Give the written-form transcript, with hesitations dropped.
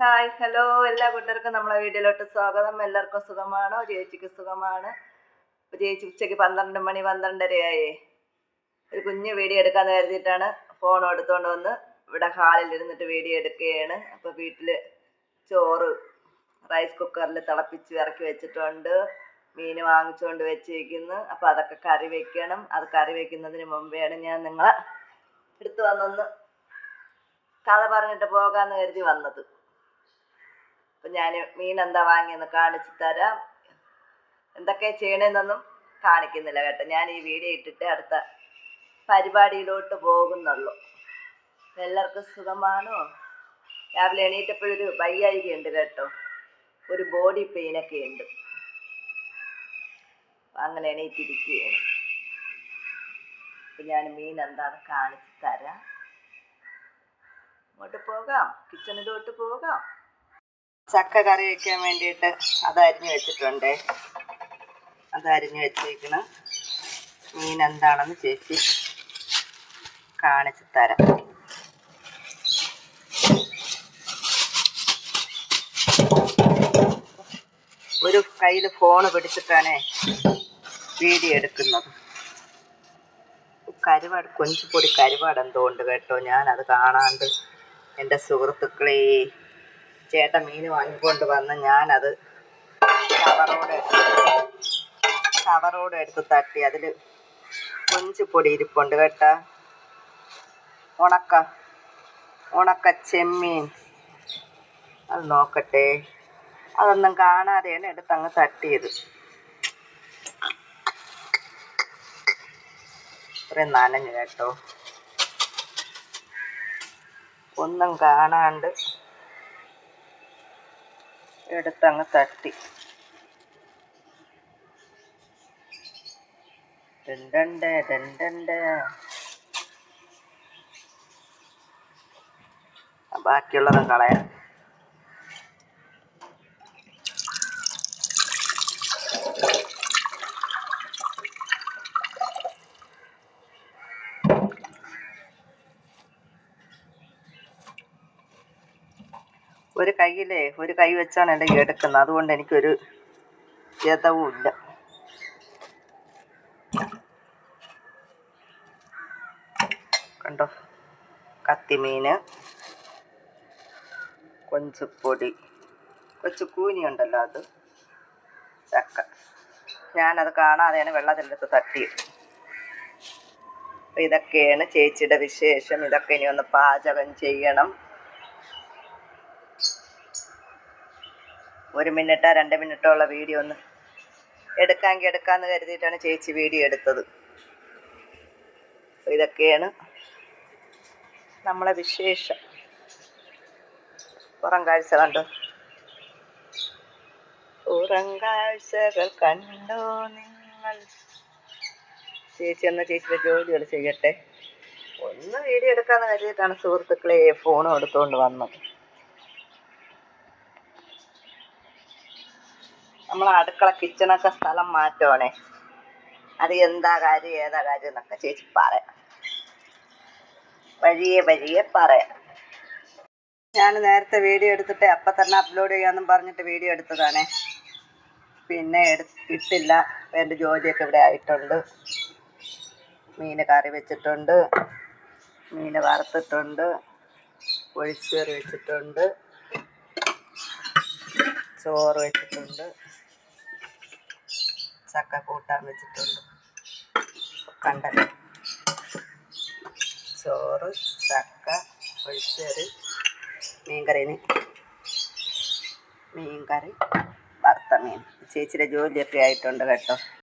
Hi hello എല്ലാ കൂട്ടർക്കും നമ്മളെ വീഡിയോയിലോട്ട് സ്വാഗതം. എല്ലാവർക്കും സുഖമാണോ? ചേച്ചിക്ക് സുഖമാണ്. അപ്പോൾ ചേച്ചി ഉച്ചയ്ക്ക് 12 മണി 12:30 ഒരു കുഞ്ഞ് വീഡിയോ എടുക്കാമെന്ന് കരുതിയിട്ടാണ് ഫോൺ എടുത്തുകൊണ്ട് വന്ന് ഇവിടെ ഹാളിൽ ഇരുന്നിട്ട് വീഡിയോ എടുക്കുകയാണ്. അപ്പോൾ വീട്ടിൽ ചോറ് റൈസ് കുക്കറിൽ തിളപ്പിച്ച് ഇറക്കി വെച്ചിട്ടുണ്ട്. മീൻ വാങ്ങിച്ചുകൊണ്ട് വെച്ചിരിക്കുന്നു. അപ്പോൾ അതൊക്കെ കറി വയ്ക്കണം. അത് കറി വയ്ക്കുന്നതിന് മുമ്പെയാണ് ഞാൻ നിങ്ങളെ എടുത്തു വന്നൊന്ന് കഥ പറഞ്ഞിട്ട് പോകാമെന്ന് കരുതി വന്നത്. അപ്പം ഞാൻ മീൻ എന്താ വാങ്ങിയെന്ന് കാണിച്ചു തരാം. എന്തൊക്കെ ചെയ്യണമെന്നൊന്നും കാണിക്കുന്നില്ല കേട്ടോ. ഞാൻ ഈ വീഡിയോ ഇട്ടിട്ട് അടുത്ത പരിപാടിയിലോട്ട് പോകുന്നുള്ളൂ. എല്ലാവർക്കും സുഖമാണോ? രാവിലെ എണീറ്റപ്പോഴൊരു വയ്യായികയുണ്ട് കേട്ടോ. ഒരു ബോഡി പെയിനൊക്കെ ഉണ്ട്. അങ്ങനെ എണീറ്റിരിക്കുകയാണ്. അപ്പം ഞാൻ മീൻ എന്താണെന്ന് കാണിച്ചു തരാം. അങ്ങോട്ട് പോകാം, കിച്ചണിലോട്ട് പോകാം. ചക്ക കറി വയ്ക്കാൻ വേണ്ടിയിട്ട് അതരിഞ്ഞ് വെച്ചിട്ടുണ്ട്. അതരിഞ്ഞ് വെച്ചേക്കണം. മീൻ എന്താണെന്ന് ചേച്ചി കാണിച്ചു തരാം. ഒരു കയ്യിൽ ഫോണ് പിടിച്ചിട്ടാണ് വീഡിയോ എടുക്കുന്നത്. കരുവാട്, കൊഞ്ചുപൊടി കരുവാട് എന്തോ ഉണ്ട് കേട്ടോ. ഞാനത് കാണാണ്ട് എൻ്റെ സുഹൃത്തുക്കളെ ചേട്ടൻ മീൻ വാങ്ങിക്കൊണ്ട് വന്ന് ഞാനത് കവറോടെ എടുത്ത് തട്ടി. അതിൽ കൊഞ്ചുപൊടി ഇരിപ്പുണ്ട് കേട്ടോ. ഉണക്ക ചെമ്മീൻ. അത് നോക്കട്ടെ. അതൊന്നും കാണാതെയാണ് എടുത്തങ്ങ് തട്ടിയത്. ഇത്രയും നനഞ്ഞു കേട്ടോ. ഒന്നും കാണാണ്ട് എടുത്തങ്ങ് തട്ടി. ബാക്കിയുള്ളതും കളയാം. ഒരു കൈ വെച്ചാണ് എൻ്റെ എടുക്കുന്നത്. അതുകൊണ്ട് എനിക്കൊരു യഥവും ഇല്ല. കണ്ടോ, കത്തിമീൻ, കൊഞ്ചുപൊടി, കൊച്ചുകൂനി ഉണ്ടല്ലോ, അത്, ചക്ക. ഞാനത് കാണാതെയാണ് വെള്ളത്തിലെടുത്ത് തട്ടിയത്. അപ്പം ഇതൊക്കെയാണ് ചേച്ചിയുടെ വിശേഷം. ഇതൊക്കെ ഇനി ഒന്ന് പാചകം ചെയ്യണം. 1 മിനിറ്റോ 2 മിനിറ്റോ ഉള്ള വീഡിയോ ഒന്ന് എടുക്കാമെന്ന് കരുതിയിട്ടാണ് ചേച്ചി വീഡിയോ എടുത്തത്. അപ്പോൾ ഇതൊക്കെയാണ് നമ്മളെ വിശേഷം. പുറം കാഴ്ച കണ്ടോ? പുറം കാഴ്ചകൾ കണ്ടോ നിങ്ങൾ? ചേച്ചിയുടെ ജോലികൾ ചെയ്യട്ടെ. ഒന്ന് വീഡിയോ എടുക്കാമെന്ന് കരുതിയിട്ടാണ് സുഹൃത്തുക്കളെ ഫോണും എടുത്തുകൊണ്ട് വന്നത്. നമ്മൾ അടുക്കള കിച്ചണൊക്കെ സ്ഥലം മാറ്റുവാണേ. അത് എന്താ കാര്യം ഏതാ കാര്യം എന്നൊക്കെ ചേച്ചി പറയാം. വഴിയെ പറയാം. ഞാൻ നേരത്തെ വീഡിയോ എടുത്തിട്ട് അപ്പം തന്നെ അപ്ലോഡ് ചെയ്യാമെന്നും പറഞ്ഞിട്ട് വീഡിയോ എടുത്തതാണേ. പിന്നെ ഇട്ടില്ല. എൻ്റെ ജോലിയൊക്കെ ഇവിടെ ആയിട്ടുണ്ട്. മീൻ കറി വെച്ചിട്ടുണ്ട്, മീൻ വറുത്തിട്ടുണ്ട്, ഒഴിച്ചുകറി വെച്ചിട്ടുണ്ട്, ചോറ് വെച്ചിട്ടുണ്ട്, ചക്ക കൂട്ടാൻ വെച്ചിട്ടുണ്ട്. കണ്ടല്ലോ, ചോറ്, ചക്ക, ഒഴിച്ചുകറി, മീൻകറി, വറുത്ത മീൻ. ചേച്ചിയുടെ ജോലിയൊക്കെ ആയിട്ടുണ്ട് കേട്ടോ.